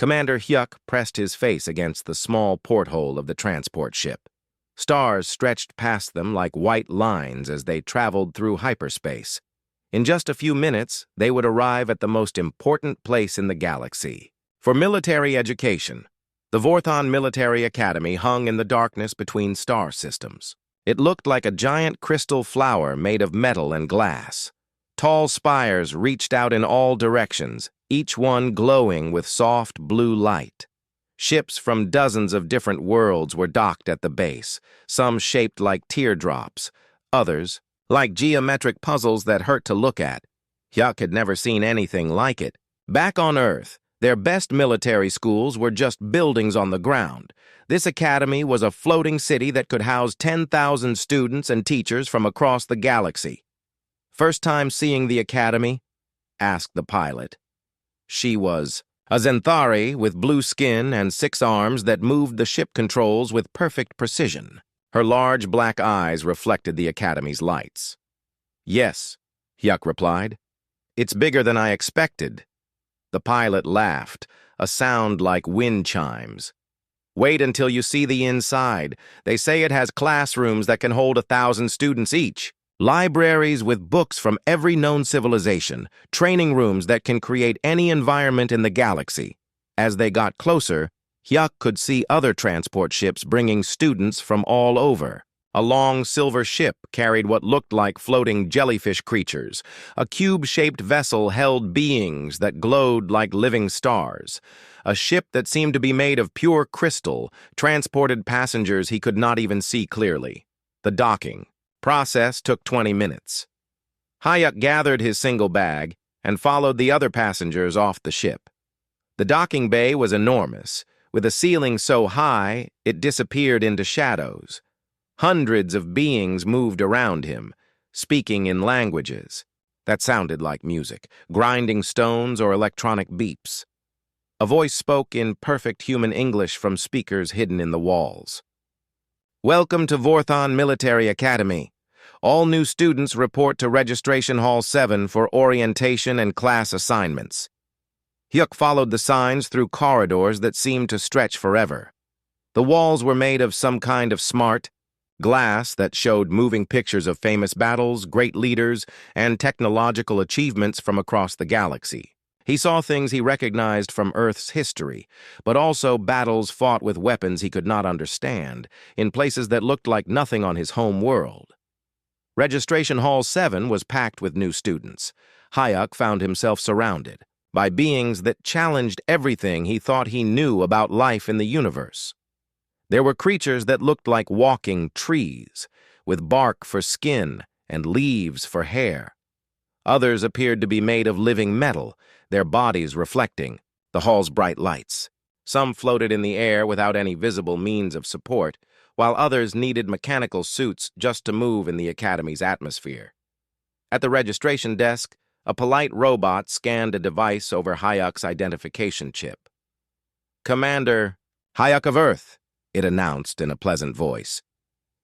Commander Hyuk pressed his face against the small porthole of the transport ship. Stars stretched past them like white lines as they traveled through hyperspace. In just a few minutes, they would arrive at the most important place in the galaxy. For military education, the Vorthon Military Academy hung in the darkness between star systems. It looked like a giant crystal flower made of metal and glass. Tall spires reached out in all directions, each one glowing with soft blue light. Ships from dozens of different worlds were docked at the base, some shaped like teardrops, others like geometric puzzles that hurt to look at. Hyuk had never seen anything like it. Back on Earth, their best military schools were just buildings on the ground. This academy was a floating city that could house 10,000 students and teachers from across the galaxy. "First time seeing the academy?" asked the pilot. She was a Zenthari with blue skin and 6 arms that moved the ship controls with perfect precision. Her large black eyes reflected the academy's lights. "Yes," Hyuk replied. "It's bigger than I expected." The pilot laughed, a sound like wind chimes. "Wait until you see the inside. They say it has classrooms that can hold 1,000 students each. Libraries with books from every known civilization, training rooms that can create any environment in the galaxy." As they got closer, Hyuk could see other transport ships bringing students from all over. A long silver ship carried what looked like floating jellyfish creatures. A cube-shaped vessel held beings that glowed like living stars. A ship that seemed to be made of pure crystal transported passengers he could not even see clearly. The docking process took 20 minutes. Hyuk gathered his single bag and followed the other passengers off the ship. The docking bay was enormous, with a ceiling so high it disappeared into shadows. Hundreds of beings moved around him, speaking in languages that sounded like music, grinding stones or electronic beeps. A voice spoke in perfect human English from speakers hidden in the walls. "Welcome to Vorthon Military Academy. All new students report to Registration Hall 7 for orientation and class assignments." Hyuk followed the signs through corridors that seemed to stretch forever. The walls were made of some kind of smart glass that showed moving pictures of famous battles, great leaders, and technological achievements from across the galaxy. He saw things he recognized from Earth's history, but also battles fought with weapons he could not understand, in places that looked like nothing on his home world. Registration Hall 7 was packed with new students. Hyuk found himself surrounded by beings that challenged everything he thought he knew about life in the universe. There were creatures that looked like walking trees, with bark for skin and leaves for hair. Others appeared to be made of living metal, their bodies reflecting the hall's bright lights. Some floated in the air without any visible means of support, while others needed mechanical suits just to move in the academy's atmosphere. At the registration desk, a polite robot scanned a device over Hyuk's identification chip. "Commander Hyuk of Earth," it announced in a pleasant voice.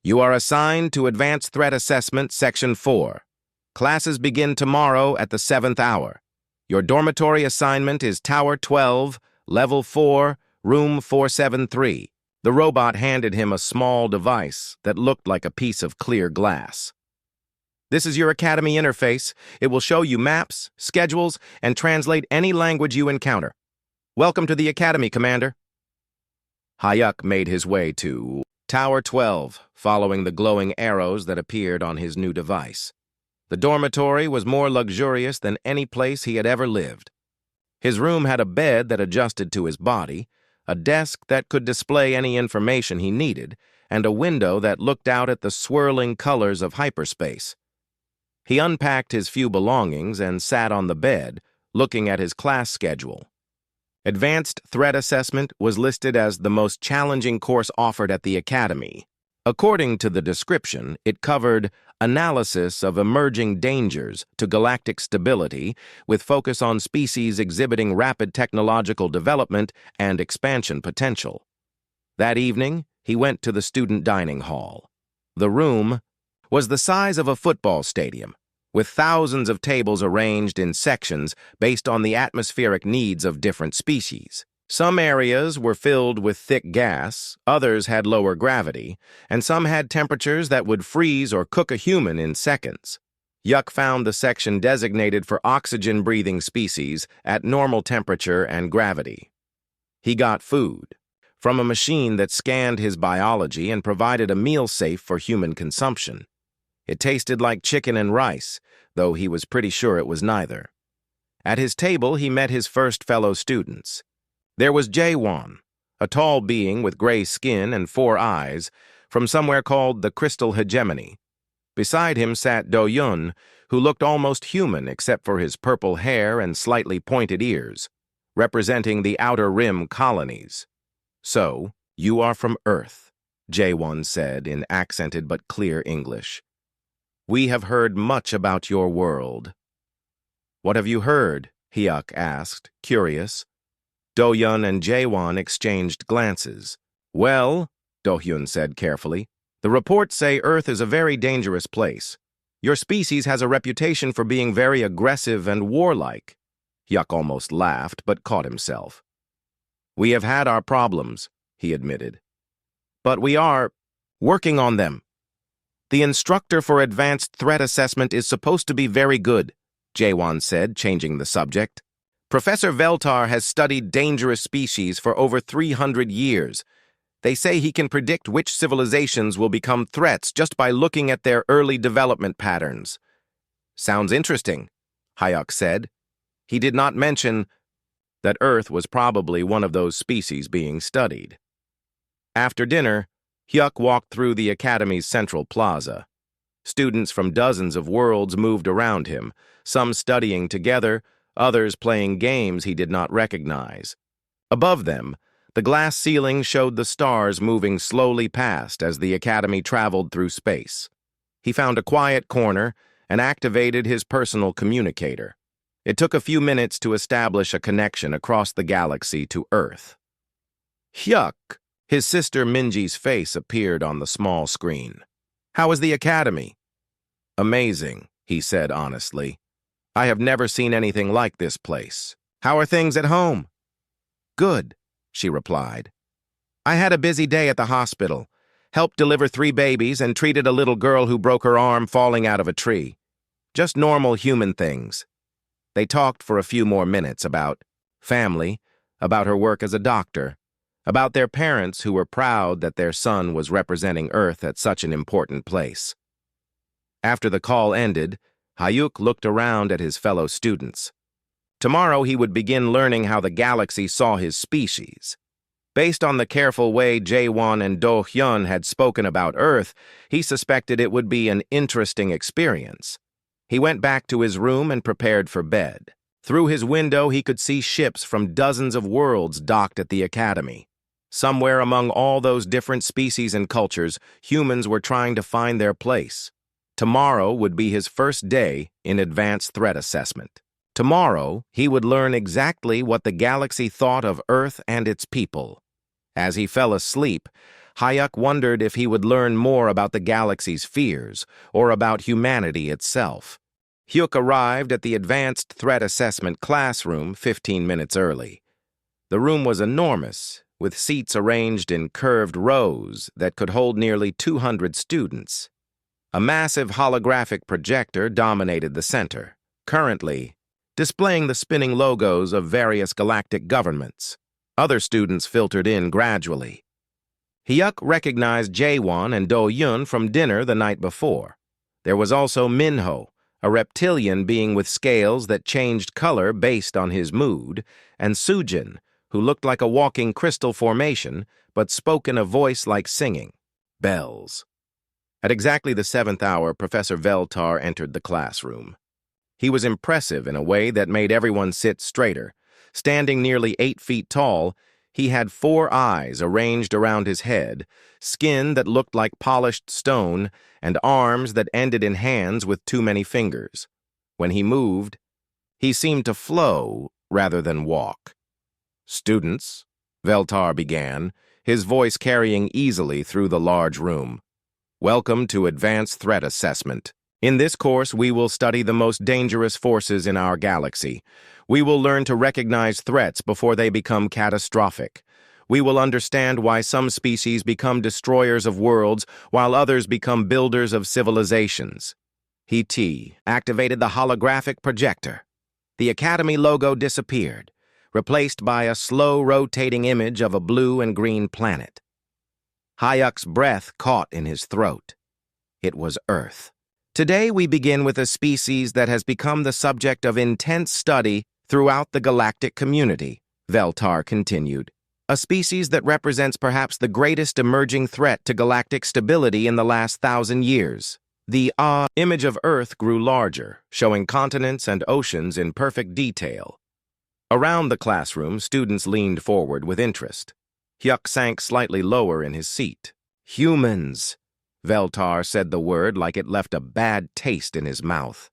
"You are assigned to Advanced Threat Assessment Section 4. Classes begin tomorrow at the 7th hour. Your dormitory assignment is Tower 12, Level 4, Room 473. The robot handed him a small device that looked like a piece of clear glass. "This is your academy interface. It will show you maps, schedules, and translate any language you encounter. Welcome to the academy, Commander." Hyuk made his way to Tower 12, following the glowing arrows that appeared on his new device. The dormitory was more luxurious than any place he had ever lived. His room had a bed that adjusted to his body, a desk that could display any information he needed, and a window that looked out at the swirling colors of hyperspace. He unpacked his few belongings and sat on the bed, looking at his class schedule. Advanced Threat Assessment was listed as the most challenging course offered at the academy. According to the description, it covered analysis of emerging dangers to galactic stability with focus on species exhibiting rapid technological development and expansion potential. That evening, he went to the student dining hall. The room was the size of a football stadium, with thousands of tables arranged in sections based on the atmospheric needs of different species. Some areas were filled with thick gas, others had lower gravity, and some had temperatures that would freeze or cook a human in seconds. Yuck found the section designated for oxygen-breathing species at normal temperature and gravity. He got food from a machine that scanned his biology and provided a meal safe for human consumption. It tasted like chicken and rice, though he was pretty sure it was neither. At his table, he met his first fellow students. There was Jae-won, a tall being with gray skin and 4 eyes, from somewhere called the Crystal Hegemony. Beside him sat Do-yun, who looked almost human except for his purple hair and slightly pointed ears, representing the Outer Rim colonies. "So, you are from Earth," Jae-won said in accented but clear English. "We have heard much about your world." "What have you heard?" Hyuk asked, curious. Do-yun and Jae-won exchanged glances. "Well," Do-hyun said carefully, "the reports say Earth is a very dangerous place. Your species has a reputation for being very aggressive and warlike." Hyuk almost laughed, but caught himself. "We have had our problems," he admitted. "But we are working on them. The instructor for advanced threat assessment is supposed to be very good," Jae-won said, changing the subject. "Professor Veltar has studied dangerous species for over 300 years. They say he can predict which civilizations will become threats just by looking at their early development patterns." "Sounds interesting," Hyuk said. He did not mention that Earth was probably one of those species being studied. After dinner, Hyuk walked through the Academy's central plaza. Students from dozens of worlds moved around him, some studying together, others playing games he did not recognize. Above them, the glass ceiling showed the stars moving slowly past as the Academy traveled through space. He found a quiet corner and activated his personal communicator. It took a few minutes to establish a connection across the galaxy to Earth. "Hyuk!" His sister Minji's face appeared on the small screen. "How is the Academy?" "Amazing," he said honestly. "I have never seen anything like this place. How are things at home?" "Good," she replied. "I had a busy day at the hospital, helped deliver 3 babies and treated a little girl who broke her arm falling out of a tree. Just normal human things." They talked for a few more minutes about family, about her work as a doctor, about their parents who were proud that their son was representing Earth at such an important place. After the call ended, Hyuk looked around at his fellow students. Tomorrow he would begin learning how the galaxy saw his species. Based on the careful way Jae-won and Do-hyun had spoken about Earth, he suspected it would be an interesting experience. He went back to his room and prepared for bed. Through his window, he could see ships from dozens of worlds docked at the Academy. Somewhere among all those different species and cultures, humans were trying to find their place. Tomorrow would be his first day in advanced threat assessment. Tomorrow, he would learn exactly what the galaxy thought of Earth and its people. As he fell asleep, Hyuk wondered if he would learn more about the galaxy's fears or about humanity itself. Hyuk arrived at the Advanced Threat Assessment classroom 15 minutes early. The room was enormous, with seats arranged in curved rows that could hold nearly 200 students. A massive holographic projector dominated the center, currently displaying the spinning logos of various galactic governments. Other students filtered in gradually. Hyuk recognized Jae-won and Do-hyun from dinner the night before. There was also Minho, a reptilian being with scales that changed color based on his mood, and Sujin, who looked like a walking crystal formation but spoke in a voice like singing. Bells. At exactly the 7th hour, Professor Veltar entered the classroom. He was impressive in a way that made everyone sit straighter. Standing nearly 8 feet tall, he had 4 eyes arranged around his head, skin that looked like polished stone, and arms that ended in hands with too many fingers. When he moved, he seemed to flow rather than walk. "Students," Veltar began, his voice carrying easily through the large room. "Welcome to Advanced Threat Assessment. In this course, we will study the most dangerous forces in our galaxy. We will learn to recognize threats before they become catastrophic. We will understand why some species become destroyers of worlds while others become builders of civilizations. He activated the holographic projector. The Academy logo disappeared, replaced by a slow-rotating image of a blue and green planet. Hayek's breath caught in his throat. It was Earth. Today we begin with a species that has become the subject of intense study throughout the galactic community, Veltar continued. A species that represents perhaps the greatest emerging threat to galactic stability in the last 1,000 years. The image of Earth grew larger, showing continents and oceans in perfect detail. Around the classroom, students leaned forward with interest. Hyuk sank slightly lower in his seat. Humans! Veltar said the word like it left a bad taste in his mouth.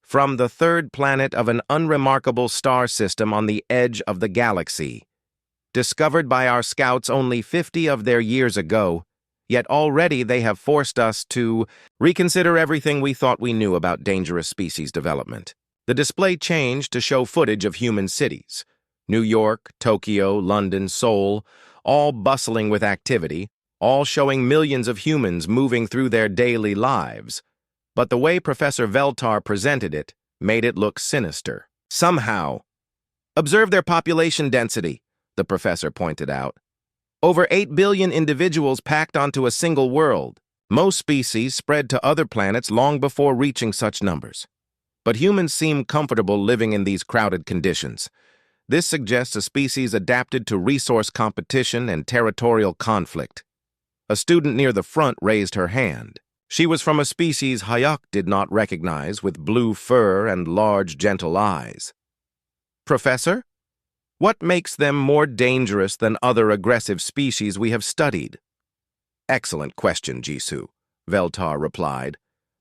From the third planet of an unremarkable star system on the edge of the galaxy. Discovered by our scouts only 50 of their years ago, yet already they have forced us to reconsider everything we thought we knew about dangerous species development. The display changed to show footage of human cities. New York, Tokyo, London, Seoul, all bustling with activity, all showing millions of humans moving through their daily lives. But the way Professor Veltar presented it made it look sinister. Somehow. Observe their population density, the professor pointed out. Over 8 billion individuals packed onto a single world. Most species spread to other planets long before reaching such numbers. But humans seem comfortable living in these crowded conditions. This suggests a species adapted to resource competition and territorial conflict. A student near the front raised her hand. She was from a species Hayek did not recognize, with blue fur and large, gentle eyes. Professor, what makes them more dangerous than other aggressive species we have studied? Excellent question, Jisoo, Veltar replied.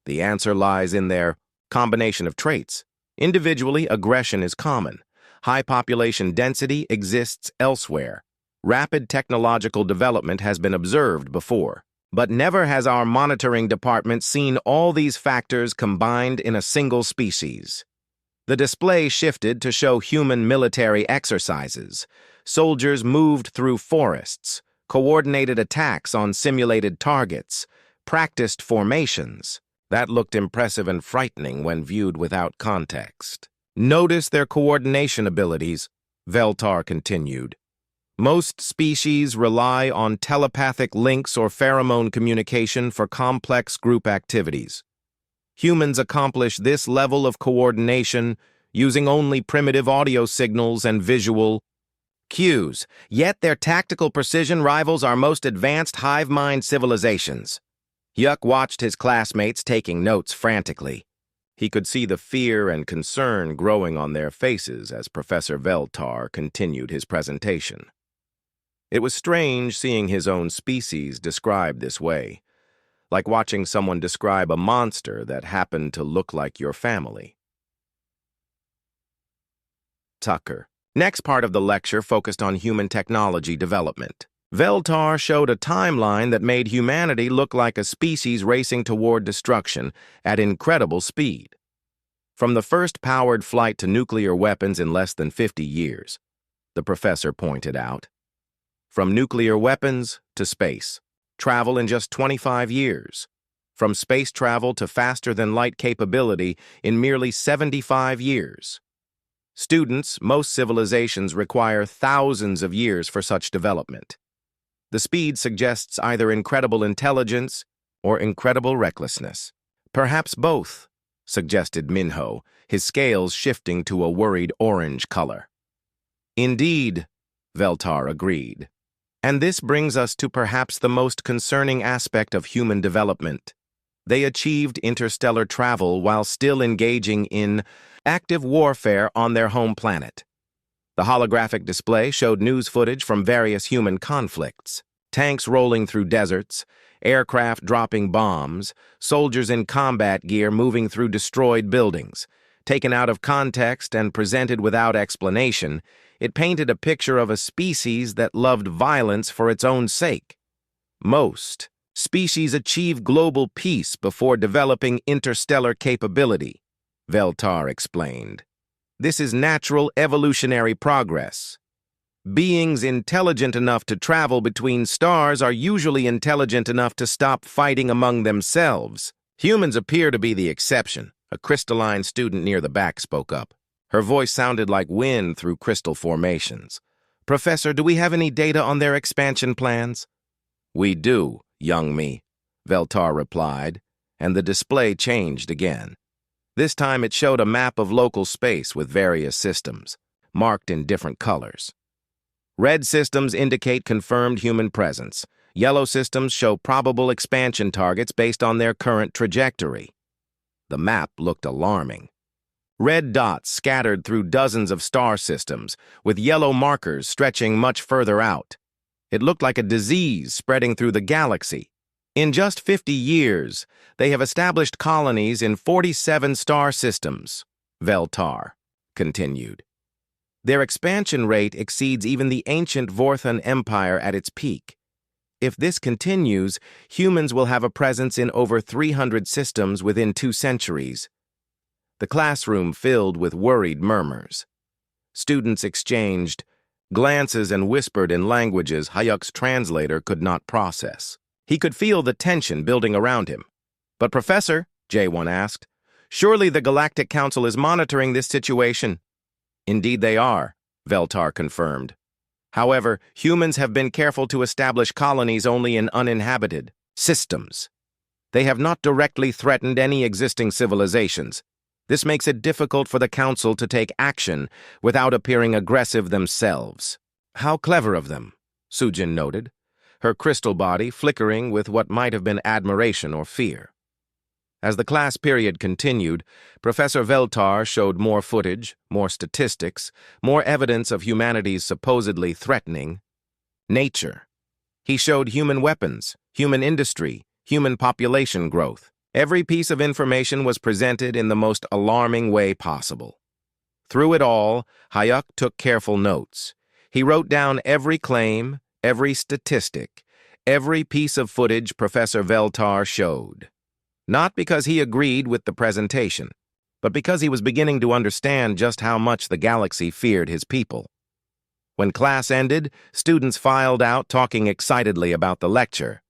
The answer lies in their combination of traits. Individually, aggression is common. High population density exists elsewhere. Rapid technological development has been observed before, but never has our monitoring department seen all these factors combined in a single species. The display shifted to show human military exercises. Soldiers moved through forests, coordinated attacks on simulated targets, practiced formations. That looked impressive and frightening when viewed without context. Notice their coordination abilities, Veltar continued. Most species rely on telepathic links or pheromone communication for complex group activities. Humans accomplish this level of coordination using only primitive audio signals and visual cues, yet their tactical precision rivals our most advanced hive mind civilizations. Hyuk watched his classmates taking notes frantically. He could see the fear and concern growing on their faces as Professor Veltar continued his presentation. It was strange seeing his own species described this way, like watching someone describe a monster that happened to look like your family. Tucker. Next part of the lecture focused on human technology development. Veltar showed a timeline that made humanity look like a species racing toward destruction at incredible speed. From the first powered flight to nuclear weapons in less than 50 years, the professor pointed out. From nuclear weapons to space, travel in just 25 years. From space travel to faster-than-light capability in merely 75 years. Students, most civilizations require thousands of years for such development. The speed suggests either incredible intelligence or incredible recklessness. Perhaps both, suggested Minho, his scales shifting to a worried orange color. Indeed, Veltar agreed. And this brings us to perhaps the most concerning aspect of human development. They achieved interstellar travel while still engaging in active warfare on their home planet. The holographic display showed news footage from various human conflicts, tanks rolling through deserts, aircraft dropping bombs, soldiers in combat gear moving through destroyed buildings. Taken out of context and presented without explanation, it painted a picture of a species that loved violence for its own sake. Most, Species achieve global peace before developing interstellar capability, Veltar explained. This is natural evolutionary progress. Beings intelligent enough to travel between stars are usually intelligent enough to stop fighting among themselves. Humans appear to be the exception, a crystalline student near the back spoke up. Her voice sounded like wind through crystal formations. Professor, do we have any data on their expansion plans? We do, young me, Veltar replied, and the display changed again. This time it showed a map of local space with various systems, marked in different colors. Red systems indicate confirmed human presence. Yellow systems show probable expansion targets based on their current trajectory. The map looked alarming. Red dots scattered through dozens of star systems, with yellow markers stretching much further out. It looked like a disease spreading through the galaxy. In just 50 years, they have established colonies in 47 star systems, Veltar continued. Their expansion rate exceeds even the ancient Vorthan Empire at its peak. If this continues, humans will have a presence in over 300 systems within 2 centuries. The classroom filled with worried murmurs. Students exchanged glances and whispered in languages Hayek's translator could not process. He could feel the tension building around him. But Professor, J1 asked, surely the Galactic Council is monitoring this situation. Indeed they are, Veltar confirmed. However, humans have been careful to establish colonies only in uninhabited systems. They have not directly threatened any existing civilizations. This makes it difficult for the Council to take action without appearing aggressive themselves. How clever of them, Sujin noted, her crystal body flickering with what might have been admiration or fear. As the class period continued, Professor Veltar showed more footage, more statistics, more evidence of humanity's supposedly threatening nature. He showed human weapons, human industry, human population growth. Every piece of information was presented in the most alarming way possible. Through it all, Hayek took careful notes. He wrote down every claim, every statistic, every piece of footage Professor Veltar showed. Not because he agreed with the presentation, but because he was beginning to understand just how much the galaxy feared his people. When class ended, students filed out talking excitedly about the lecture.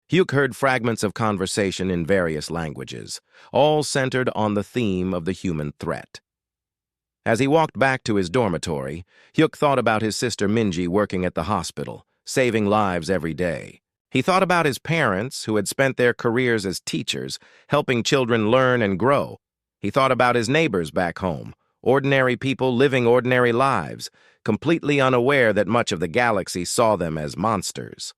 Hugh heard fragments of conversation in various languages, all centered on the theme of the human threat. As he walked back to his dormitory, Hyuk thought about his sister Minji working at the hospital, saving lives every day. He thought about his parents, who had spent their careers as teachers, helping children learn and grow. He thought about his neighbors back home, ordinary people living ordinary lives, completely unaware that much of the galaxy saw them as monsters.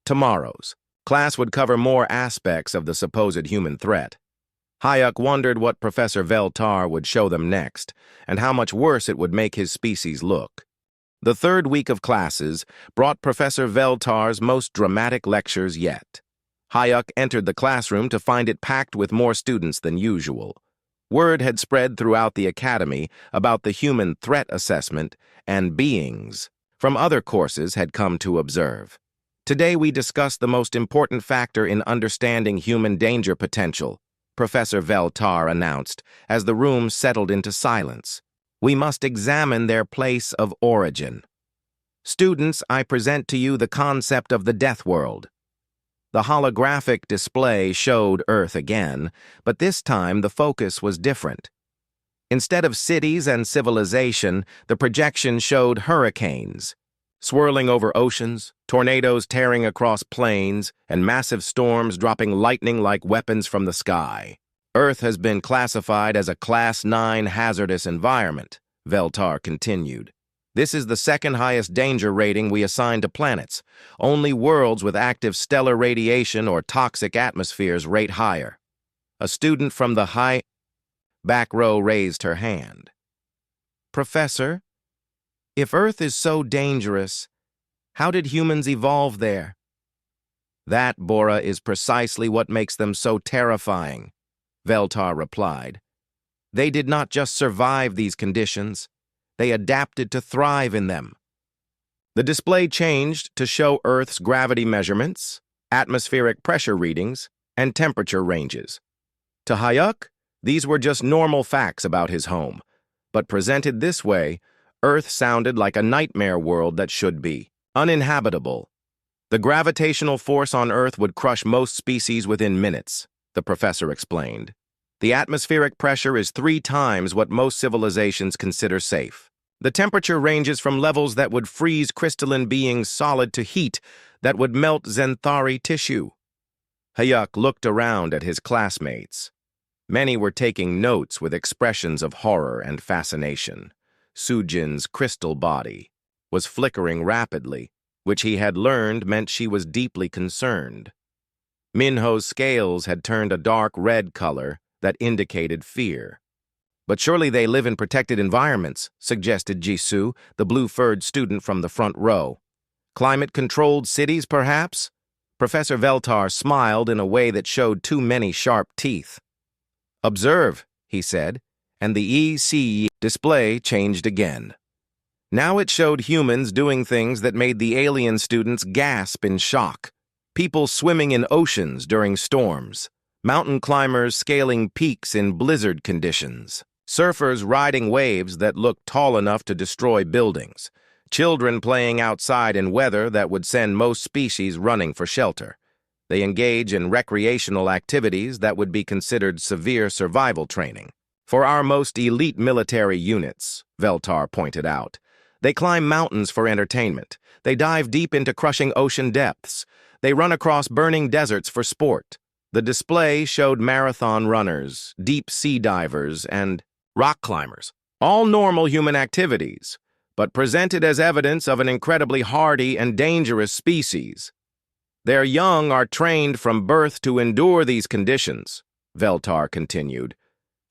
Tomorrow's class would cover more aspects of the supposed human threat. Hayek wondered what Professor Veltar would show them next, and how much worse it would make his species look. The third week of classes brought Professor Veltar's most dramatic lectures yet. Hayek entered the classroom to find it packed with more students than usual. Word had spread throughout the academy about the human threat assessment, and beings from other courses had come to observe. Today we discuss the most important factor in understanding human danger potential, Professor Veltar announced as the room settled into silence. We must examine their place of origin. Students, I present to you the concept of the death world. The holographic display showed Earth again, but this time the focus was different. Instead of cities and civilization, the projection showed hurricanes, swirling over oceans, tornadoes tearing across plains, and massive storms dropping lightning like weapons from the sky. Earth has been classified as a Class 9 hazardous environment, Veltar continued. This is the second highest danger rating we assign to planets. Only worlds with active stellar radiation or toxic atmospheres rate higher. A student from the back row raised her hand. Professor, if Earth is so dangerous, how did humans evolve there? That, Bora, is precisely what makes them so terrifying, Veltar replied. They did not just survive these conditions, they adapted to thrive in them. The display changed to show Earth's gravity measurements, atmospheric pressure readings, and temperature ranges. To Hayek, these were just normal facts about his home, but presented this way, Earth sounded like a nightmare world that should be uninhabitable. The gravitational force on Earth would crush most species within minutes, the professor explained. The atmospheric pressure is 3 times what most civilizations consider safe. The temperature ranges from levels that would freeze crystalline beings solid to heat that would melt Xanthari tissue. Hayek looked around at his classmates. Many were taking notes with expressions of horror and fascination. Sujin's crystal body was flickering rapidly, which he had learned meant she was deeply concerned. Minho's scales had turned a dark red color that indicated fear. But surely they live in protected environments, suggested Jisoo, the blue-furred student from the front row. Climate-controlled cities, perhaps? Professor Veltar smiled in a way that showed too many sharp teeth. Observe, he said, and the ECE display changed again. Now it showed humans doing things that made the alien students gasp in shock. People swimming in oceans during storms. Mountain climbers scaling peaks in blizzard conditions. Surfers riding waves that looked tall enough to destroy buildings. Children playing outside in weather that would send most species running for shelter. They engage in recreational activities that would be considered severe survival training. For our most elite military units, Veltar pointed out, they climb mountains for entertainment. They dive deep into crushing ocean depths. They run across burning deserts for sport. The display showed marathon runners, deep sea divers, and rock climbers, all normal human activities, but presented as evidence of an incredibly hardy and dangerous species. Their young are trained from birth to endure these conditions, Veltar continued.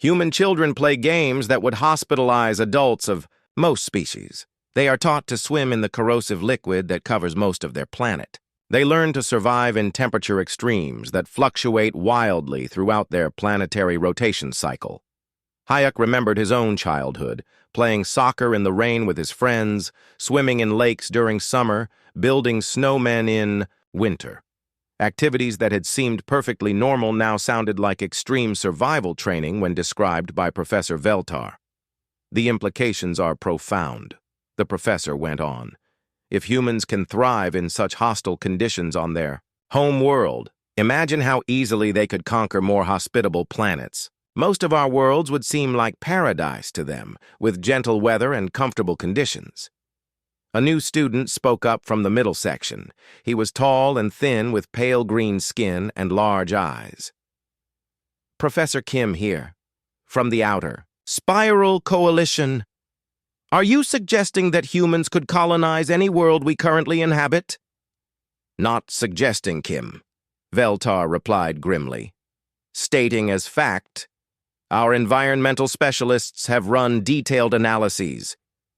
Human children play games that would hospitalize adults of most species. They are taught to swim in the corrosive liquid that covers most of their planet. They learn to survive in temperature extremes that fluctuate wildly throughout their planetary rotation cycle. Hayek remembered his own childhood, playing soccer in the rain with his friends, swimming in lakes during summer, building snowmen in winter. Activities that had seemed perfectly normal now sounded like extreme survival training when described by Professor Veltar. The implications are profound, the professor went on. If humans can thrive in such hostile conditions on their home world, imagine how easily they could conquer more hospitable planets. Most of our worlds would seem like paradise to them, with gentle weather and comfortable conditions. A new student spoke up from the middle section. He was tall and thin with pale green skin and large eyes. Professor Kim here, from the Outer Spiral Coalition. Are you suggesting that humans could colonize any world we currently inhabit? Not suggesting, Kim, Veltar replied grimly. Stating as fact, our environmental specialists have run detailed analyses.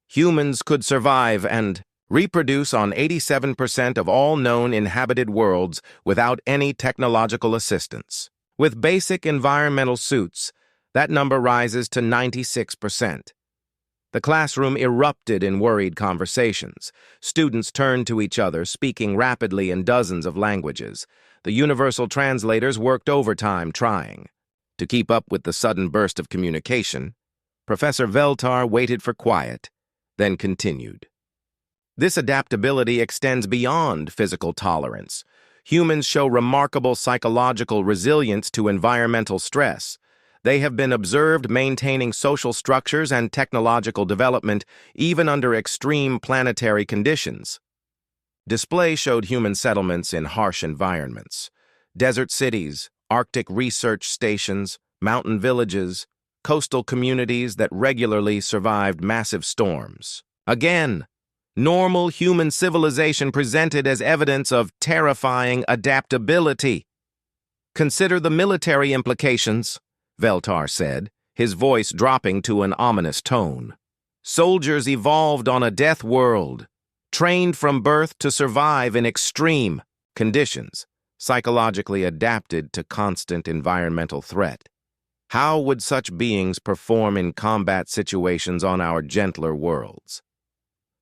Humans could survive and reproduce on 87% of all known inhabited worlds without any technological assistance. With basic environmental suits, that number rises to 96%. The classroom erupted in worried conversations. Students turned to each other, speaking rapidly in dozens of languages. The universal translators worked overtime trying. To keep up with the sudden burst of communication, Professor Veltar waited for quiet, then continued. This adaptability extends beyond physical tolerance. Humans show remarkable psychological resilience to environmental stress. They have been observed maintaining social structures and technological development even under extreme planetary conditions. Display showed human settlements in harsh environments. Desert cities, Arctic research stations, mountain villages, coastal communities that regularly survived massive storms. Again, normal human civilization presented as evidence of terrifying adaptability. Consider the military implications, Veltar said, his voice dropping to an ominous tone. Soldiers evolved on a death world, trained from birth to survive in extreme conditions, psychologically adapted to constant environmental threat. How would such beings perform in combat situations on our gentler worlds?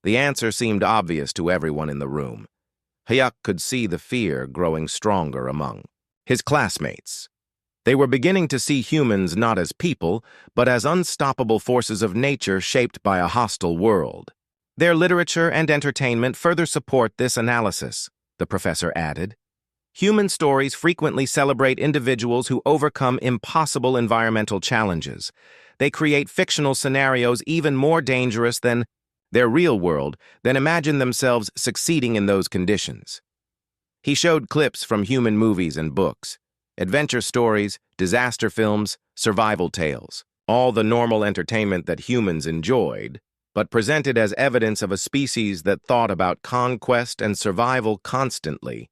The answer seemed obvious to everyone in the room. Hyuk could see the fear growing stronger among his classmates. They were beginning to see humans not as people, but as unstoppable forces of nature shaped by a hostile world. Their literature and entertainment further support this analysis, the professor added. Human stories frequently celebrate individuals who overcome impossible environmental challenges. They create fictional scenarios even more dangerous than their real world, then imagine themselves succeeding in those conditions. He showed clips from human movies and books, adventure stories, disaster films, survival tales, all the normal entertainment that humans enjoyed, but presented as evidence of a species that thought about conquest and survival constantly.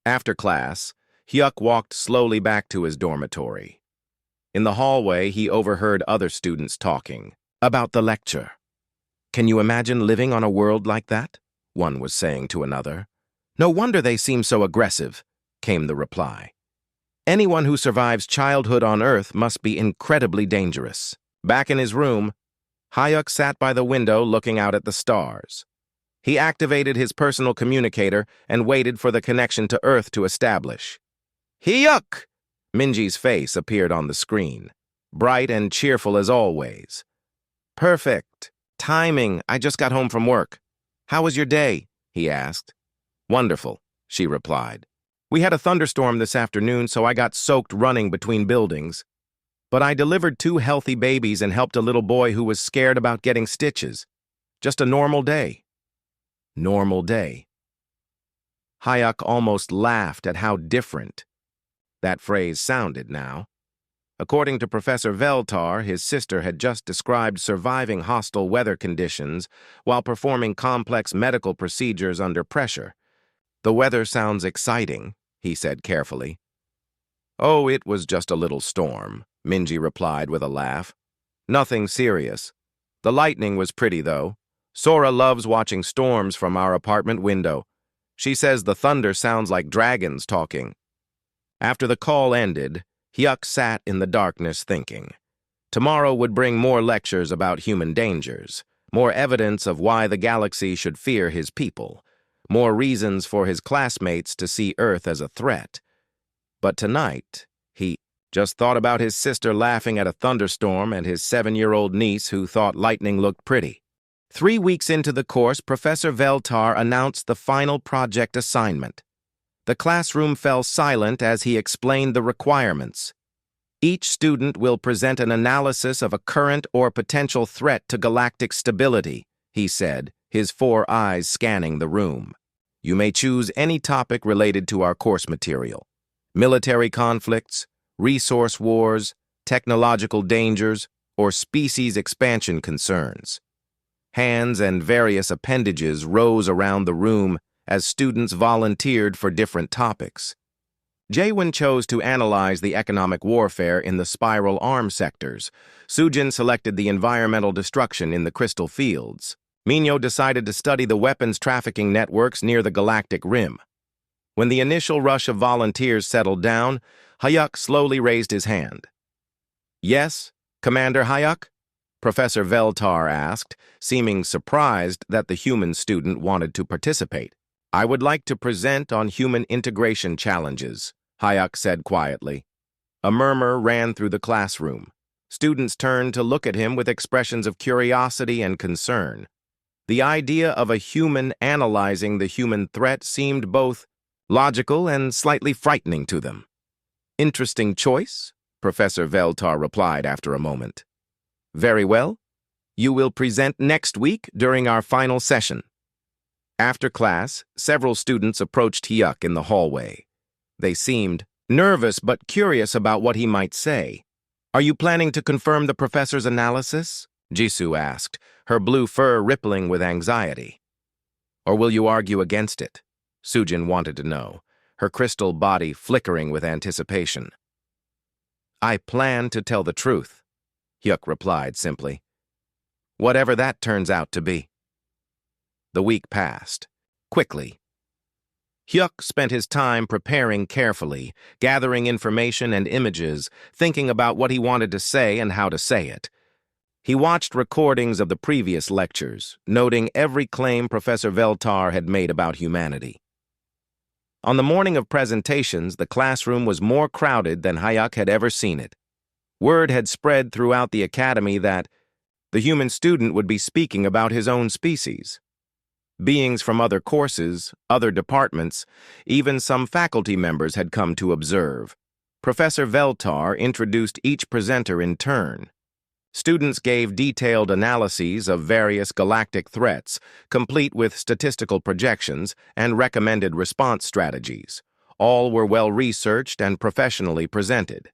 After class, Hyuk walked slowly back to his dormitory. In the hallway, he overheard other students talking about the lecture. "Can you imagine living on a world like that?" one was saying to another. "No wonder they seem so aggressive," came the reply. "Anyone who survives childhood on Earth must be incredibly dangerous." Back in his room, Hyuk sat by the window looking out at the stars. He activated his personal communicator and waited for the connection to Earth to establish. "Hyuk!" Minji's face appeared on the screen, bright and cheerful as always. "Perfect. Timing. I just got home from work. How was your day?" he asked. "Wonderful," she replied. "We had a thunderstorm this afternoon, so I got soaked running between buildings. But I delivered 2 healthy babies and helped a little boy who was scared about getting stitches. Just a normal day." Normal day. Hyuk almost laughed at how different that phrase sounded now. According to Professor Veltar, his sister had just described surviving hostile weather conditions while performing complex medical procedures under pressure. "The weather sounds exciting," he said carefully. "Oh, it was just a little storm," Minji replied with a laugh. "Nothing serious. The lightning was pretty, though. Sora loves watching storms from our apartment window. She says the thunder sounds like dragons talking." After the call ended, Hyuk sat in the darkness thinking. Tomorrow would bring more lectures about human dangers, more evidence of why the galaxy should fear his people, more reasons for his classmates to see Earth as a threat. But tonight, he just thought about his sister laughing at a thunderstorm and his 7-year-old niece who thought lightning looked pretty. 3 weeks into the course, Professor Veltar announced the final project assignment. The classroom fell silent as he explained the requirements. Each student will present an analysis of a current or potential threat to galactic stability, he said, his 4 eyes scanning the room. You may choose any topic related to our course material. Military conflicts, resource wars, technological dangers, or species expansion concerns. Hands and various appendages rose around the room as students volunteered for different topics. Jaewon chose to analyze the economic warfare in the spiral arm sectors. Sujin selected the environmental destruction in the crystal fields. Minyo decided to study the weapons trafficking networks near the galactic rim. When the initial rush of volunteers settled down, Hyuk slowly raised his hand. "Yes, Commander Hyuk?" Professor Veltar asked, seeming surprised that the human student wanted to participate. "I would like to present on human integration challenges," Hyuk said quietly. A murmur ran through the classroom. Students turned to look at him with expressions of curiosity and concern. The idea of a human analyzing the human threat seemed both logical and slightly frightening to them. "Interesting choice," Professor Veltar replied after a moment. "Very well. You will present next week during our final session." After class, several students approached Hyuk in the hallway. They seemed nervous but curious about what he might say. "Are you planning to confirm the professor's analysis?" Jisoo asked, her blue fur rippling with anxiety. "Or will you argue against it?" Sujin wanted to know, her crystal body flickering with anticipation. "I plan to tell the truth," Hyuk replied simply. "Whatever that turns out to be." The week passed, quickly. Hyuk spent his time preparing carefully, gathering information and images, thinking about what he wanted to say and how to say it. He watched recordings of the previous lectures, noting every claim Professor Veltar had made about humanity. On the morning of presentations, the classroom was more crowded than Hayek had ever seen it. Word had spread throughout the academy that the human student would be speaking about his own species. Beings from other courses, other departments, even some faculty members had come to observe. Professor Veltar introduced each presenter in turn. Students gave detailed analyses of various galactic threats, complete with statistical projections and recommended response strategies. All were well-researched and professionally presented.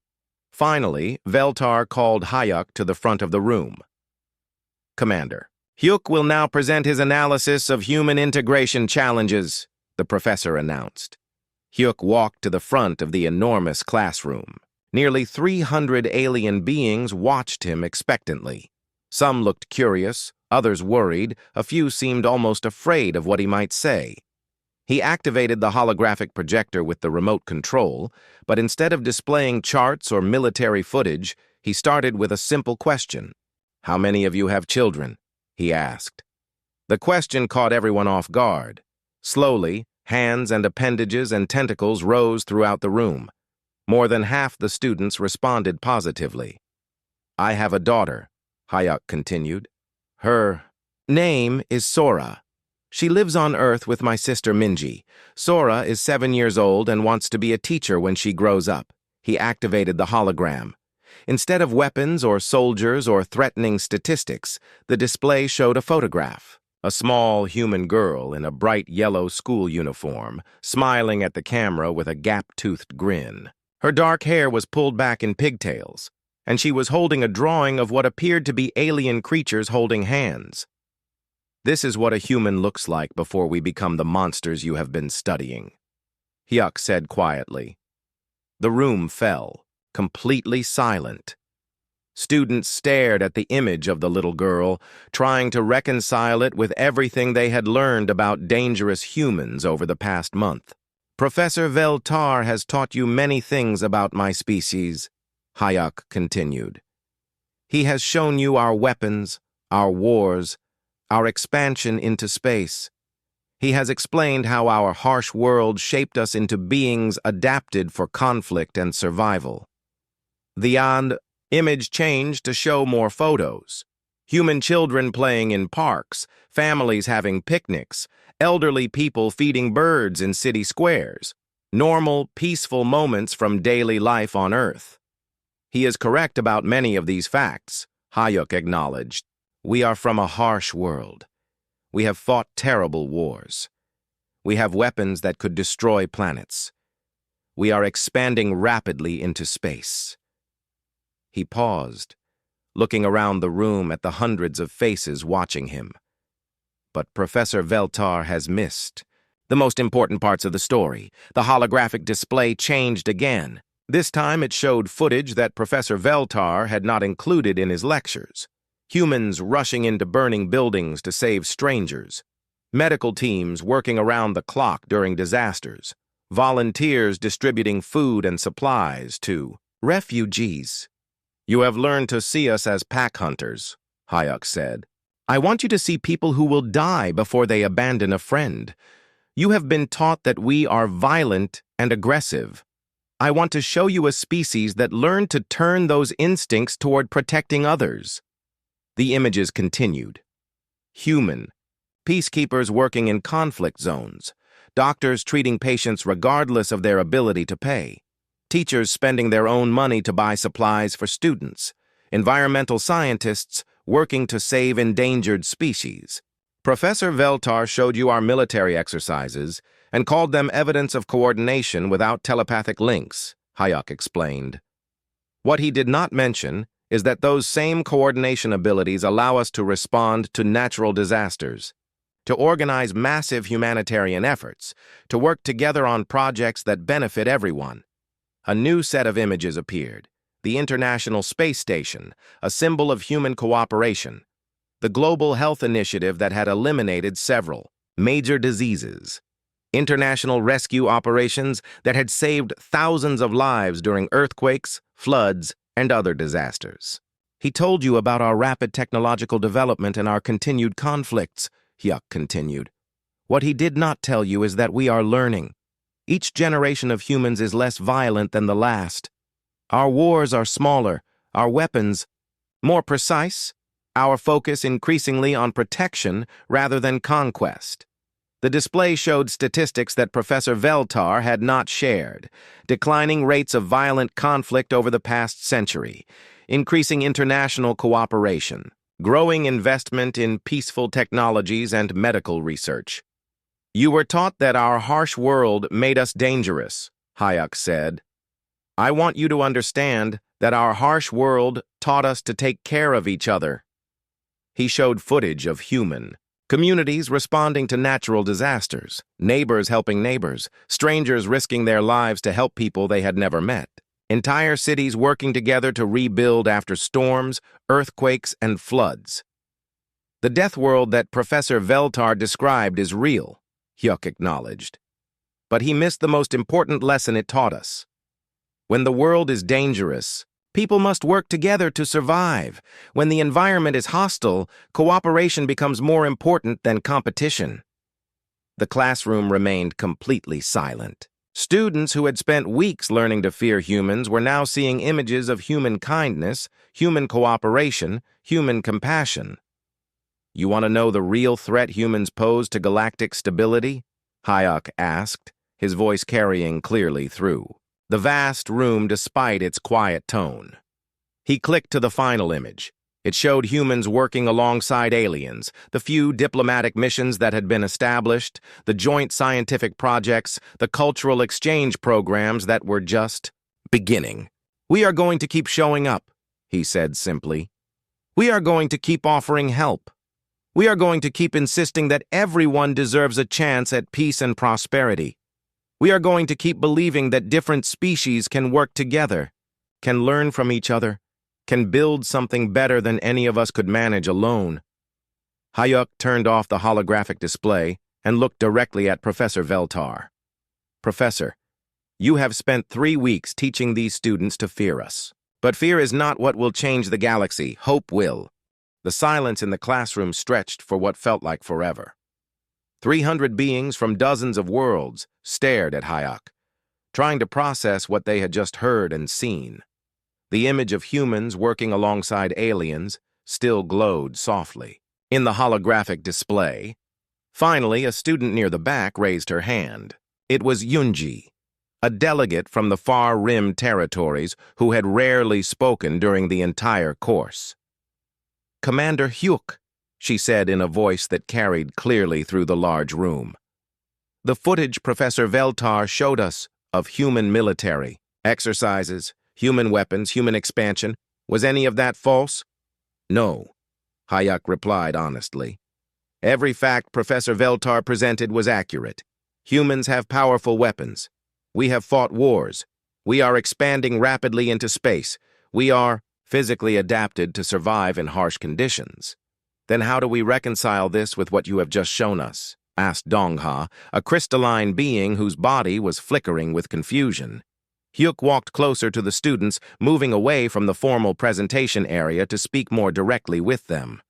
Finally, Veltar called Hayek to the front of the room. Commander, Hyuk will now present his analysis of human integration challenges, the professor announced. Hyuk walked to the front of the enormous classroom. Nearly 300 alien beings watched him expectantly. Some looked curious, others worried, a few seemed almost afraid of what he might say. He activated the holographic projector with the remote control, but instead of displaying charts or military footage, he started with a simple question. "How many of you have children?" he asked. The question caught everyone off guard. Slowly, hands and appendages and tentacles rose throughout the room. More than half the students responded positively. "I have a daughter," Hayek continued. "Her name is Sora. She lives on Earth with my sister Minji. Sora is 7 years old and wants to be a teacher when she grows up." He activated the hologram. Instead of weapons or soldiers or threatening statistics, the display showed a photograph. A small human girl in a bright yellow school uniform, smiling at the camera with a gap-toothed grin. Her dark hair was pulled back in pigtails, and she was holding a drawing of what appeared to be alien creatures holding hands. "This is what a human looks like before we become the monsters you have been studying," Hyuk said quietly. The room fell, completely silent. Students stared at the image of the little girl, trying to reconcile it with everything they had learned about dangerous humans over the past month. "Professor Veltar has taught you many things about my species," Hayek continued. "He has shown you our weapons, our wars, our expansion into space. He has explained how our harsh world shaped us into beings adapted for conflict and survival." The image changed to show more photos. Human children playing in parks, families having picnics, elderly people feeding birds in city squares. Normal, peaceful moments from daily life on Earth. "He is correct about many of these facts," Hayek acknowledged. "We are from a harsh world. We have fought terrible wars. We have weapons that could destroy planets. We are expanding rapidly into space." He paused, looking around the room at the hundreds of faces watching him. But Professor Veltar has missed the most important parts of the story. The holographic display changed again. This time it showed footage that Professor Veltar had not included in his lectures. Humans rushing into burning buildings to save strangers. Medical teams working around the clock during disasters. Volunteers distributing food and supplies to refugees. "You have learned to see us as pack hunters," Hayek said. "I want you to see people who will die before they abandon a friend. You have been taught that we are violent and aggressive. I want to show you a species that learned to turn those instincts toward protecting others." The images continued. Human. Peacekeepers working in conflict zones. Doctors treating patients regardless of their ability to pay. Teachers spending their own money to buy supplies for students. Environmental scientists working to save endangered species. Professor Veltar showed you our military exercises and called them evidence of coordination without telepathic links, Hayek explained. What he did not mention is that those same coordination abilities allow us to respond to natural disasters, to organize massive humanitarian efforts, to work together on projects that benefit everyone. A new set of images appeared. The International Space Station, a symbol of human cooperation. The Global Health Initiative that had eliminated several major diseases. International rescue operations that had saved thousands of lives during earthquakes, floods, and other disasters. He told you about our rapid technological development and our continued conflicts, Hyuk continued. What he did not tell you is that we are learning. Each generation of humans is less violent than the last. Our wars are smaller, our weapons more precise, our focus increasingly on protection rather than conquest. The display showed statistics that Professor Veltar had not shared: declining rates of violent conflict over the past century, increasing international cooperation, growing investment in peaceful technologies and medical research. You were taught that our harsh world made us dangerous, Hyuk said. I want you to understand that our harsh world taught us to take care of each other. He showed footage of human communities responding to natural disasters, neighbors helping neighbors, strangers risking their lives to help people they had never met, entire cities working together to rebuild after storms, earthquakes, and floods. The death world that Professor Veltar described is real, Hyuk acknowledged. But he missed the most important lesson it taught us. When the world is dangerous, people must work together to survive. When the environment is hostile, cooperation becomes more important than competition. The classroom remained completely silent. Students who had spent weeks learning to fear humans were now seeing images of human kindness, human cooperation, human compassion. You want to know the real threat humans pose to galactic stability? Hyuk asked, his voice carrying clearly through the vast room despite its quiet tone. He clicked to the final image. It showed humans working alongside aliens, the few diplomatic missions that had been established, the joint scientific projects, the cultural exchange programs that were just beginning. We are going to keep showing up, he said simply. We are going to keep offering help. We are going to keep insisting that everyone deserves a chance at peace and prosperity. We are going to keep believing that different species can work together, can learn from each other, can build something better than any of us could manage alone. Hyuk turned off the holographic display and looked directly at Professor Veltar. Professor, you have spent 3 weeks teaching these students to fear us. But fear is not what will change the galaxy. Hope will. The silence in the classroom stretched for what felt like forever. 300 beings from dozens of worlds stared at Hyuk, trying to process what they had just heard and seen. The image of humans working alongside aliens still glowed softly in the holographic display. Finally, a student near the back raised her hand. It was Yunji, a delegate from the far rim territories who had rarely spoken during the entire course. Commander Hyuk, she said in a voice that carried clearly through the large room. The footage Professor Veltar showed us of human military exercises, human weapons, human expansion, was any of that false? No, Hyuk replied honestly. Every fact Professor Veltar presented was accurate. Humans have powerful weapons. We have fought wars. We are expanding rapidly into space. We are physically adapted to survive in harsh conditions. Then how do we reconcile this with what you have just shown us? Asked Dongha, a crystalline being whose body was flickering with confusion. Hyuk walked closer to the students, moving away from the formal presentation area to speak more directly with them.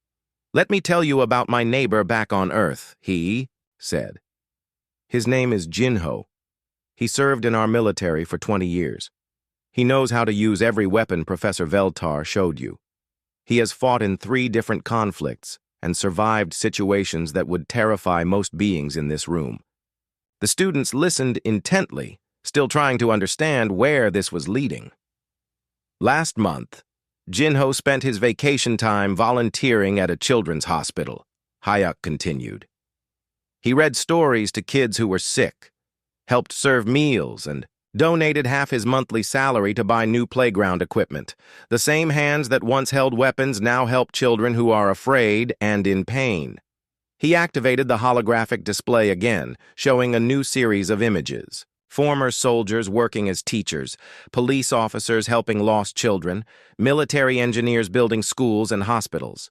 Let me tell you about my neighbor back on Earth, he said. His name is Jinho. He served in our military for 20 years. He knows how to use every weapon Professor Veltar showed you. He has fought in 3 different conflicts and survived situations that would terrify most beings in this room. The students listened intently, still trying to understand where this was leading. Last month, Jinho spent his vacation time volunteering at a children's hospital, Hyuk continued. He read stories to kids who were sick, helped serve meals, and donated half his monthly salary to buy new playground equipment. The same hands that once held weapons now help children who are afraid and in pain. He activated the holographic display again, showing a new series of images. Former soldiers working as teachers, police officers helping lost children, military engineers building schools and hospitals.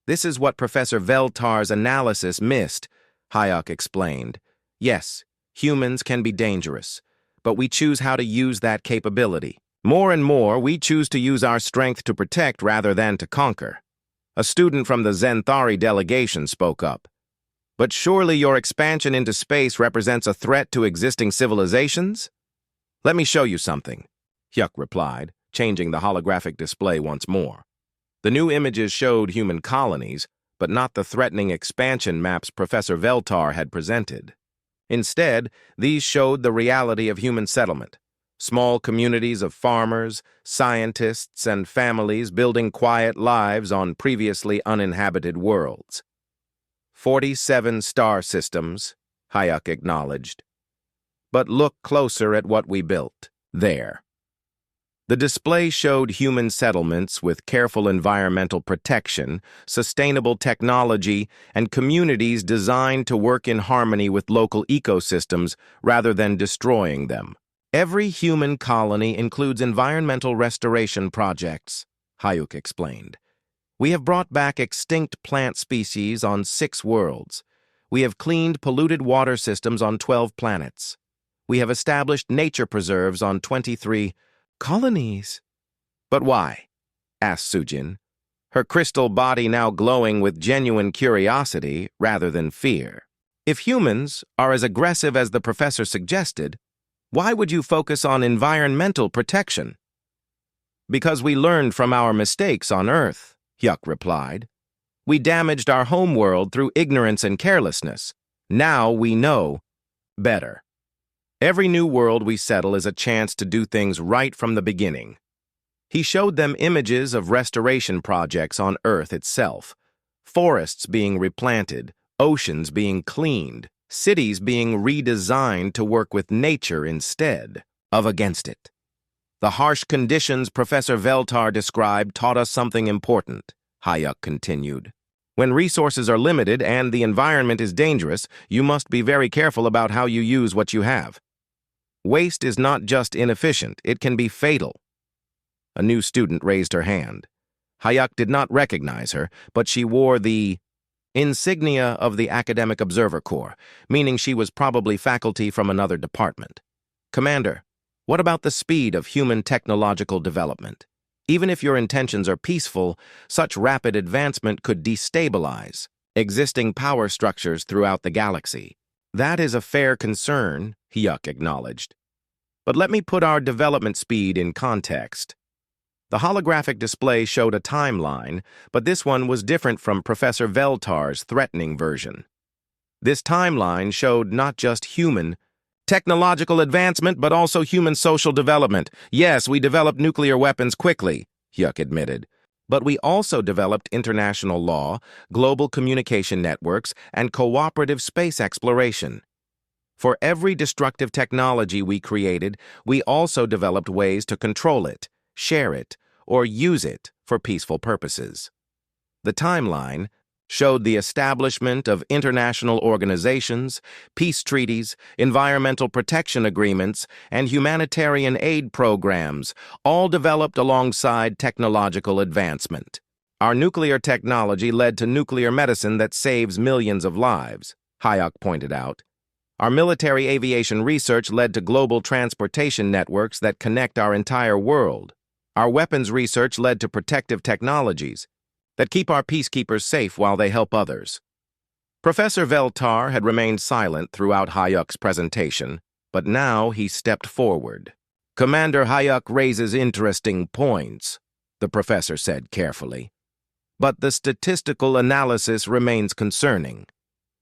This is what Professor Veltar's analysis missed, Hyuk explained. Yes, humans can be dangerous, but we choose how to use that capability. More and more, we choose to use our strength to protect rather than to conquer. A student from the Zenthari delegation spoke up. But surely your expansion into space represents a threat to existing civilizations? Let me show you something, Hyuk replied, changing the holographic display once more. The new images showed human colonies, but not the threatening expansion maps Professor Veltar had presented. Instead, these showed the reality of human settlement. Small communities of farmers, scientists, and families building quiet lives on previously uninhabited worlds. 47 star systems, Hyuk acknowledged. But look closer at what we built there. The display showed human settlements with careful environmental protection, sustainable technology, and communities designed to work in harmony with local ecosystems rather than destroying them. Every human colony includes environmental restoration projects, Hyuk explained. We have brought back extinct plant species on 6 worlds. We have cleaned polluted water systems on 12 planets. We have established nature preserves on 23 colonies. But why? Asked Sujin, her crystal body now glowing with genuine curiosity rather than fear. If humans are as aggressive as the professor suggested, why would you focus on environmental protection? Because we learned from our mistakes on Earth, Hyuk replied. We damaged our homeworld through ignorance and carelessness. Now we know better. Every new world we settle is a chance to do things right from the beginning. He showed them images of restoration projects on Earth itself, forests being replanted, oceans being cleaned, cities being redesigned to work with nature instead of against it. The harsh conditions Professor Veltar described taught us something important, Hyuk continued. When resources are limited and the environment is dangerous, you must be very careful about how you use what you have. Waste is not just inefficient, it can be fatal. A new student raised her hand. Hyuk did not recognize her, but she wore the insignia of the Academic Observer Corps, meaning she was probably faculty from another department. Commander, what about the speed of human technological development? Even if your intentions are peaceful, such rapid advancement could destabilize existing power structures throughout the galaxy. That is a fair concern, Hyuk acknowledged. But let me put our development speed in context. The holographic display showed a timeline, but this one was different from Professor Veltar's threatening version. This timeline showed not just human technological advancement, but also human social development. Yes, we developed nuclear weapons quickly, Hyuk admitted. But we also developed international law, global communication networks, and cooperative space exploration. For every destructive technology we created, we also developed ways to control it, share it, or use it for peaceful purposes. The timeline showed the establishment of international organizations, peace treaties, environmental protection agreements, and humanitarian aid programs, all developed alongside technological advancement. Our nuclear technology led to nuclear medicine that saves millions of lives, Hyuk pointed out. Our military aviation research led to global transportation networks that connect our entire world. Our weapons research led to protective technologies that keep our peacekeepers safe while they help others. Professor Veltar had remained silent throughout Hyuk's presentation, but now he stepped forward. Commander Hyuk raises interesting points, the professor said carefully. But the statistical analysis remains concerning.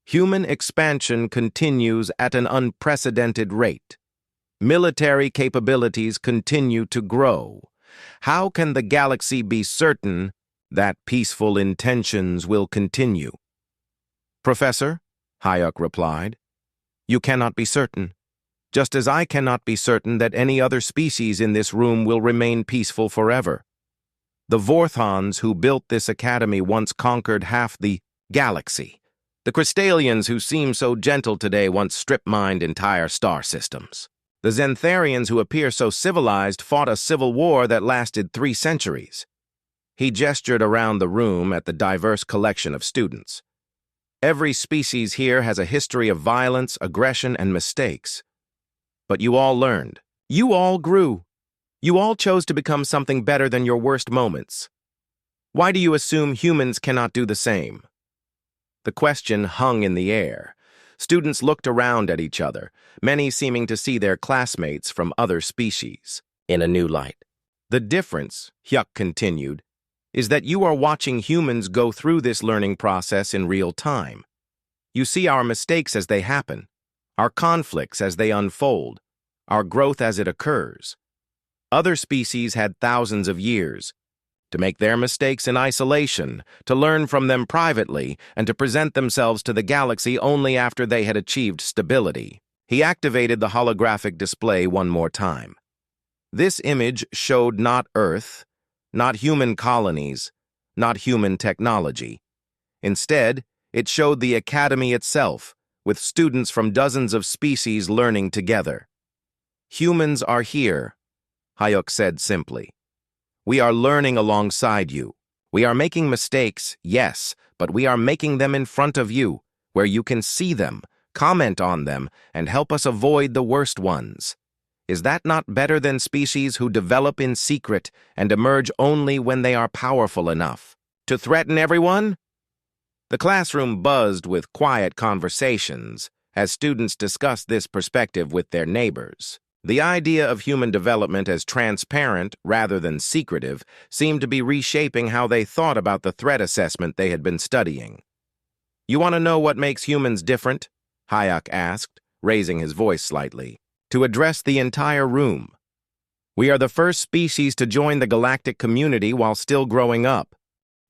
Human expansion continues at an unprecedented rate. Military capabilities continue to grow. How can the galaxy be certain that peaceful intentions will continue? Professor, Hyuk replied, you cannot be certain, just as I cannot be certain that any other species in this room will remain peaceful forever. The Vorthons who built this academy once conquered half the galaxy. The Crystalians who seem so gentle today once strip-mined entire star systems. The Zentharians who appear so civilized fought a civil war that lasted 3 centuries. He gestured around the room at the diverse collection of students. Every species here has a history of violence, aggression, and mistakes. But you all learned. You all grew. You all chose to become something better than your worst moments. Why do you assume humans cannot do the same? The question hung in the air. Students looked around at each other, many seeming to see their classmates from other species in a new light. The difference, Hyuk continued, is that you are watching humans go through this learning process in real time. You see our mistakes as they happen, our conflicts as they unfold, our growth as it occurs. Other species had thousands of years to make their mistakes in isolation, to learn from them privately, and to present themselves to the galaxy only after they had achieved stability. He activated the holographic display one more time. This image showed not Earth, not human colonies, not human technology. Instead, it showed the Academy itself, with students from dozens of species learning together. Humans are here, Hyuk said simply. We are learning alongside you. We are making mistakes, yes, but we are making them in front of you, where you can see them, comment on them, and help us avoid the worst ones. Is that not better than species who develop in secret and emerge only when they are powerful enough to threaten everyone? The classroom buzzed with quiet conversations as students discussed this perspective with their neighbors. The idea of human development as transparent rather than secretive seemed to be reshaping how they thought about the threat assessment they had been studying. You want to know what makes humans different? Hyuk asked, raising his voice slightly, to address the entire room. We are the first species to join the galactic community while still growing up.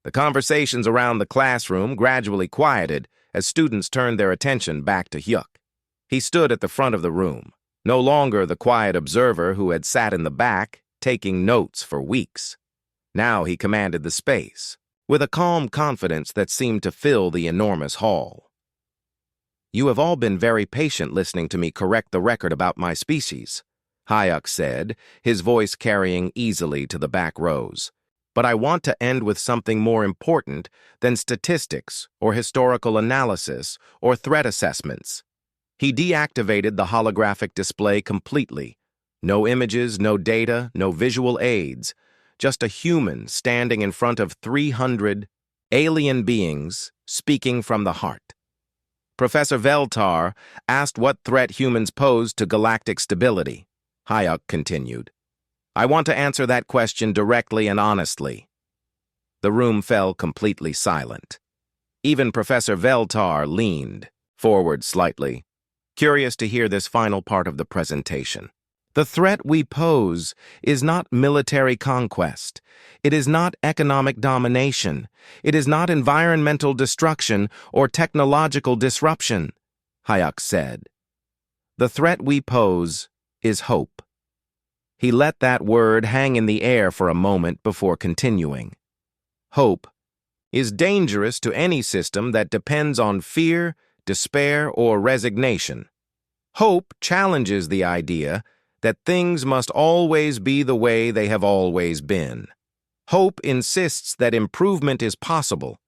The conversations around the classroom gradually quieted as students turned their attention back to Hyuk. He stood at the front of the room, no longer the quiet observer who had sat in the back, taking notes for weeks. Now he commanded the space, with a calm confidence that seemed to fill the enormous hall. You have all been very patient listening to me correct the record about my species, Hyuk said, his voice carrying easily to the back rows. But I want to end with something more important than statistics or historical analysis or threat assessments. He deactivated the holographic display completely. No images, no data, no visual aids. Just a human standing in front of 300 alien beings speaking from the heart. Professor Veltar asked what threat humans posed to galactic stability. Hyuk continued. I want to answer that question directly and honestly. The room fell completely silent. Even Professor Veltar leaned forward slightly, curious to hear this final part of the presentation. The threat we pose is not military conquest. It is not economic domination. It is not environmental destruction or technological disruption, Hyuk said. The threat we pose is hope. He let that word hang in the air for a moment before continuing. Hope is dangerous to any system that depends on fear, despair, or resignation. Hope challenges the idea that things must always be the way they have always been. Hope insists that improvement is possible,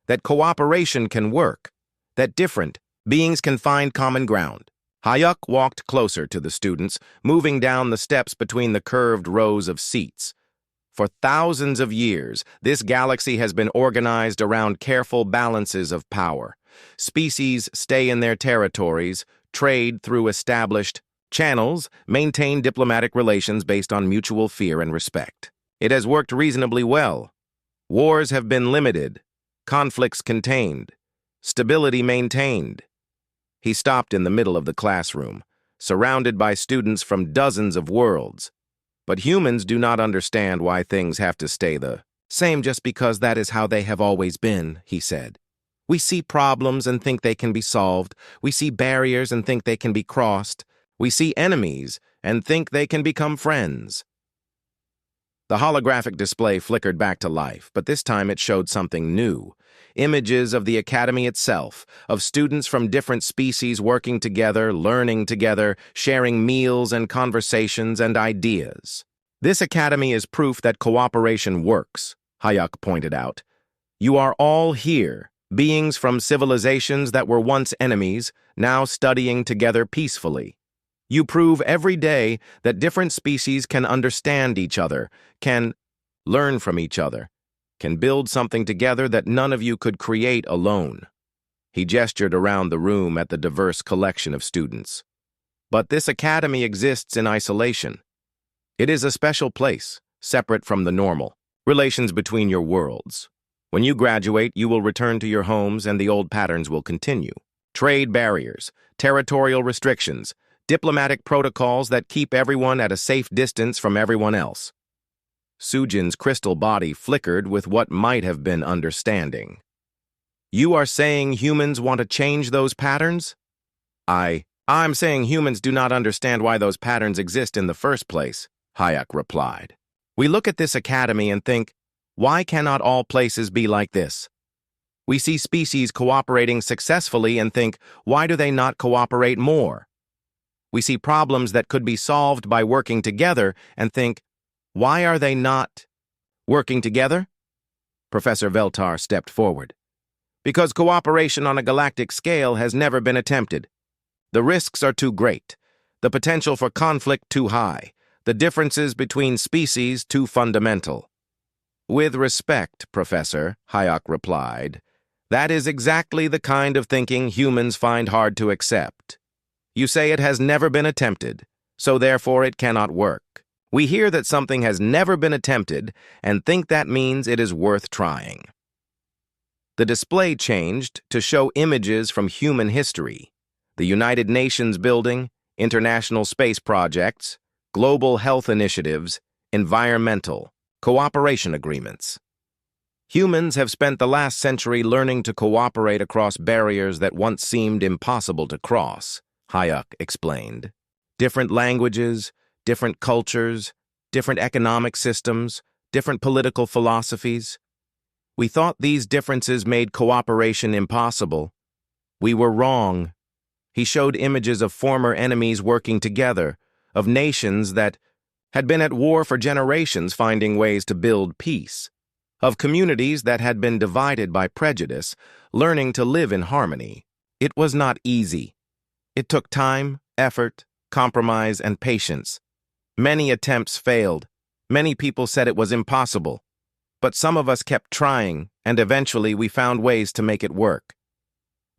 that cooperation can work, that different beings can find common ground. Hyuk walked closer to the students, moving down the steps between the curved rows of seats. For thousands of years, this galaxy has been organized around careful balances of power. Species stay in their territories, trade through established channels, maintain diplomatic relations based on mutual fear and respect. It has worked reasonably well. Wars have been limited, conflicts contained, stability maintained. He stopped in the middle of the classroom, surrounded by students from dozens of worlds. But humans do not understand why things have to stay the same just because that is how they have always been, he said. We see problems and think they can be solved. We see barriers and think they can be crossed. We see enemies and think they can become friends. The holographic display flickered back to life, but this time it showed something new. Images of the Academy itself, of students from different species working together, learning together, sharing meals and conversations and ideas. This Academy is proof that cooperation works, Hyuk pointed out. You are all here, beings from civilizations that were once enemies, now studying together peacefully. You prove every day that different species can understand each other, can learn from each other, can build something together that none of you could create alone." He gestured around the room at the diverse collection of students. "But this academy exists in isolation. It is a special place, separate from the normal relations between your worlds. When you graduate, you will return to your homes and the old patterns will continue. Trade barriers, territorial restrictions, diplomatic protocols that keep everyone at a safe distance from everyone else." Sujin's crystal body flickered with what might have been understanding. "You are saying humans want to change those patterns?" I'm saying humans do not understand why those patterns exist in the first place," Hayek replied. "We look at this academy and think, why cannot all places be like this? We see species cooperating successfully and think, why do they not cooperate more? We see problems that could be solved by working together and think, why are they not working together?" Professor Veltar stepped forward. "Because cooperation on a galactic scale has never been attempted. The risks are too great, the potential for conflict too high, the differences between species too fundamental." "With respect, Professor," Hayek replied, "that is exactly the kind of thinking humans find hard to accept. You say it has never been attempted, so therefore it cannot work. We hear that something has never been attempted and think that means it is worth trying." The display changed to show images from human history: the United Nations building, international space projects, global health initiatives, environmental, cooperation agreements. Humans have spent the last century learning to cooperate across barriers that once seemed impossible to cross, Hayek explained. Different languages, different cultures, different economic systems, different political philosophies. We thought these differences made cooperation impossible. We were wrong. He showed images of former enemies working together, of nations that had been at war for generations finding ways to build peace, of communities that had been divided by prejudice, learning to live in harmony. It was not easy. It took time, effort, compromise, and patience. Many attempts failed. Many people said it was impossible. But some of us kept trying, and eventually we found ways to make it work.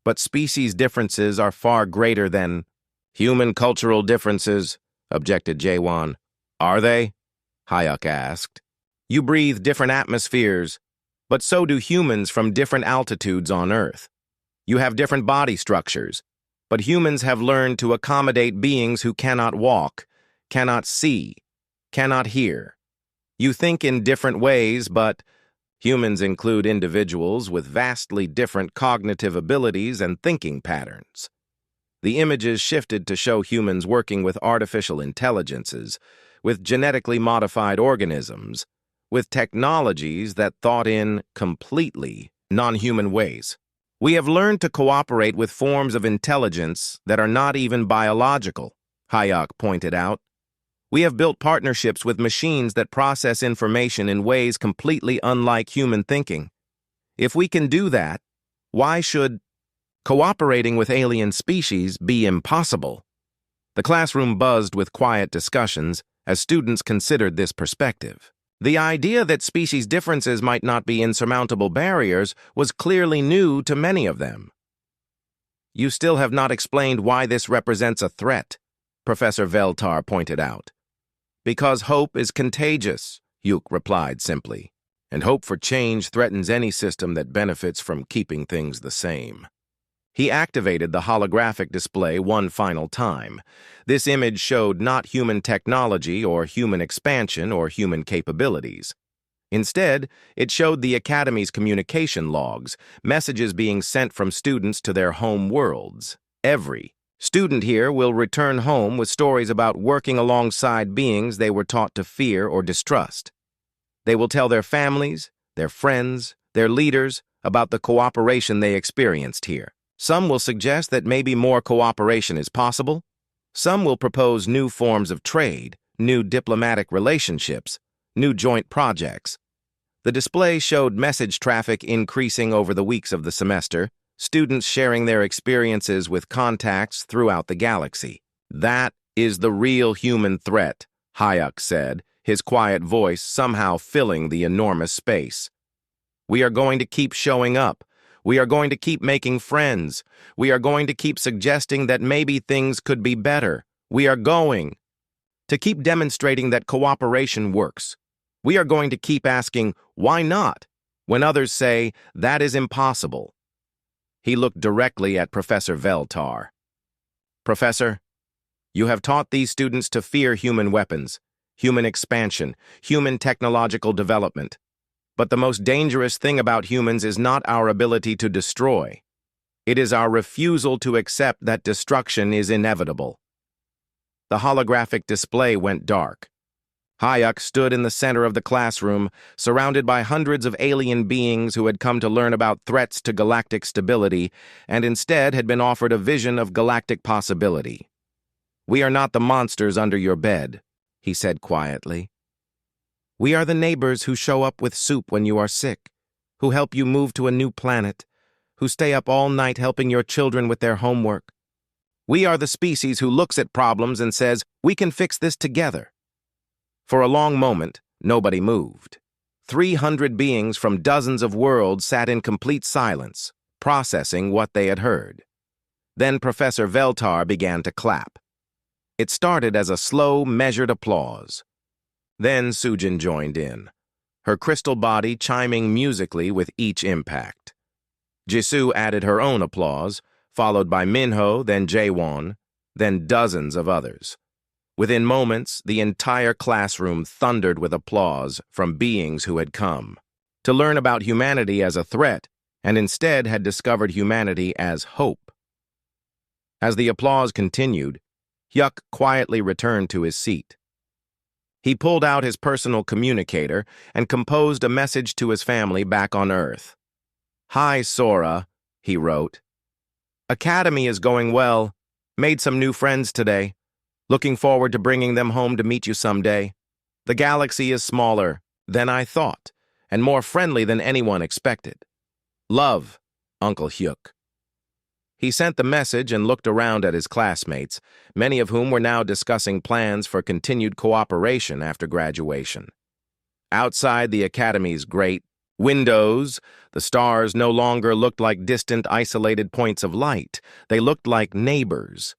But species differences are far greater than human cultural differences, objected Jaewon. Are they? Hayek asked. You breathe different atmospheres, but so do humans from different altitudes on Earth. You have different body structures, but humans have learned to accommodate beings who cannot walk, cannot see, cannot hear. You think in different ways, but humans include individuals with vastly different cognitive abilities and thinking patterns. The images shifted to show humans working with artificial intelligences, with genetically modified organisms, with technologies that thought in completely non-human ways. We have learned to cooperate with forms of intelligence that are not even biological, Hayek pointed out. We have built partnerships with machines that process information in ways completely unlike human thinking. If we can do that, why should cooperating with alien species be impossible? The classroom buzzed with quiet discussions as students considered this perspective. The idea that species differences might not be insurmountable barriers was clearly new to many of them. You still have not explained why this represents a threat, Professor Veltar pointed out. Because hope is contagious, Yuk replied simply, and hope for change threatens any system that benefits from keeping things the same. He activated the holographic display one final time. This image showed not human technology or human expansion or human capabilities. Instead, it showed the Academy's communication logs, messages being sent from students to their home worlds. Every student here will return home with stories about working alongside beings they were taught to fear or distrust. They will tell their families, their friends, their leaders about the cooperation they experienced here. Some will suggest that maybe more cooperation is possible. Some will propose new forms of trade, new diplomatic relationships, new joint projects. The display showed message traffic increasing over the weeks of the semester, students sharing their experiences with contacts throughout the galaxy. That is the real human threat, Hayek said, his quiet voice somehow filling the enormous space. We are going to keep showing up. We are going to keep making friends. We are going to keep suggesting that maybe things could be better. We are going to keep demonstrating that cooperation works. We are going to keep asking, why not, when others say, that is impossible. He looked directly at Professor Veltar. Professor, you have taught these students to fear human weapons, human expansion, human technological development. But the most dangerous thing about humans is not our ability to destroy. It is our refusal to accept that destruction is inevitable. The holographic display went dark. Hayek stood in the center of the classroom, surrounded by hundreds of alien beings who had come to learn about threats to galactic stability and instead had been offered a vision of galactic possibility. We are not the monsters under your bed, he said quietly. We are the neighbors who show up with soup when you are sick, who help you move to a new planet, who stay up all night helping your children with their homework. We are the species who looks at problems and says, we can fix this together. For a long moment, nobody moved. 300 beings from dozens of worlds sat in complete silence, processing what they had heard. Then Professor Veltar began to clap. It started as a slow, measured applause. Then Sujin joined in, her crystal body chiming musically with each impact. Jisoo added her own applause, followed by Minho, then Jaewon, then dozens of others. Within moments, the entire classroom thundered with applause from beings who had come to learn about humanity as a threat and instead had discovered humanity as hope. As the applause continued, Hyuk quietly returned to his seat. He pulled out his personal communicator and composed a message to his family back on Earth. Hi, Sora, he wrote. Academy is going well. Made some new friends today. Looking forward to bringing them home to meet you someday. The galaxy is smaller than I thought, and more friendly than anyone expected. Love, Uncle Hyuk. He sent the message and looked around at his classmates, many of whom were now discussing plans for continued cooperation after graduation. Outside the Academy's great windows, the stars no longer looked like distant, isolated points of light. They looked like neighbors,